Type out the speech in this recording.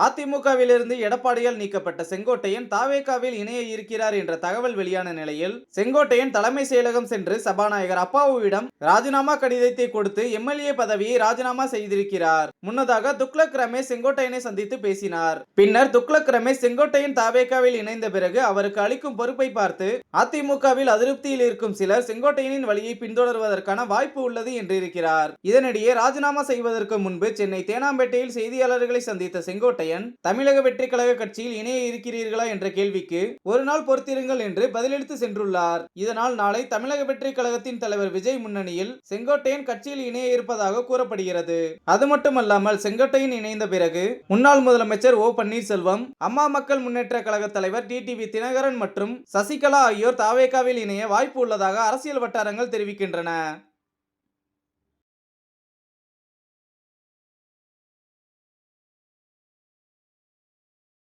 அதிமுகவிலிருந்து எடப்பாடியால் நீக்கப்பட்ட செங்கோட்டையன் தாவேகாவில் இணைய இருக்கிறார் என்ற தகவல் வெளியான நிலையில் செங்கோட்டையன் தலைமை செயலகம் சென்று சபாநாயகர் அப்பாவுவிடம் ராஜினாமா கடிதத்தை கொடுத்து எம்எல்ஏ பதவியை ராஜினாமா செய்திருக்கிறார். முன்னதாக துக்ளக் ரமேஷ் செங்கோட்டையனை சந்தித்து பேசினார். பின்னர் துக்ளக் ரமேஷ் செங்கோட்டையன் தாவேகாவில் இணைந்த பிறகு அவருக்கு அளிக்கும் பொறுப்பை பார்த்து அதிமுகவில் அதிருப்தியில் இருக்கும் சிலர் செங்கோட்டையனின் வழியை பின்தொடர்வதற்கான வாய்ப்பு உள்ளது என்றிருக்கிறார். இதனிடையே ராஜினாமா செய்வதற்கு முன்பு சென்னை தேனாம்பேட்டையில் செய்தியாளர்களை சந்தித்த செங்கோட்டையன் தமிழக வெற்றி கழக கட்சியில் இணைய இருக்கிறீர்களா என்ற கேள்விக்கு ஒரு நாள் பொறுத்திருங்கள் என்று பதிலளித்து சென்றுள்ளார். இதனால் நாளை தமிழக வெற்றி கழகத்தின் தலைவர் விஜய் முன்னணியில் செங்கோட்டையன் கட்சியில் இணைய இருப்பதாக கூறப்படுகிறது. அது மட்டுமல்லாமல் செங்கோட்டையன் இணைந்த பிறகு முன்னாள் முதலமைச்சர் ஓ பன்னீர்செல்வம், அம்மா மக்கள் முன்னேற்ற கழக தலைவர் டிடிவி தினகரன் மற்றும் சசிகலா ஆகியோர் தாவேகாவில் இணைய வாய்ப்பு உள்ளதாக அரசியல் வட்டாரங்கள் தெரிவிக்கின்றன.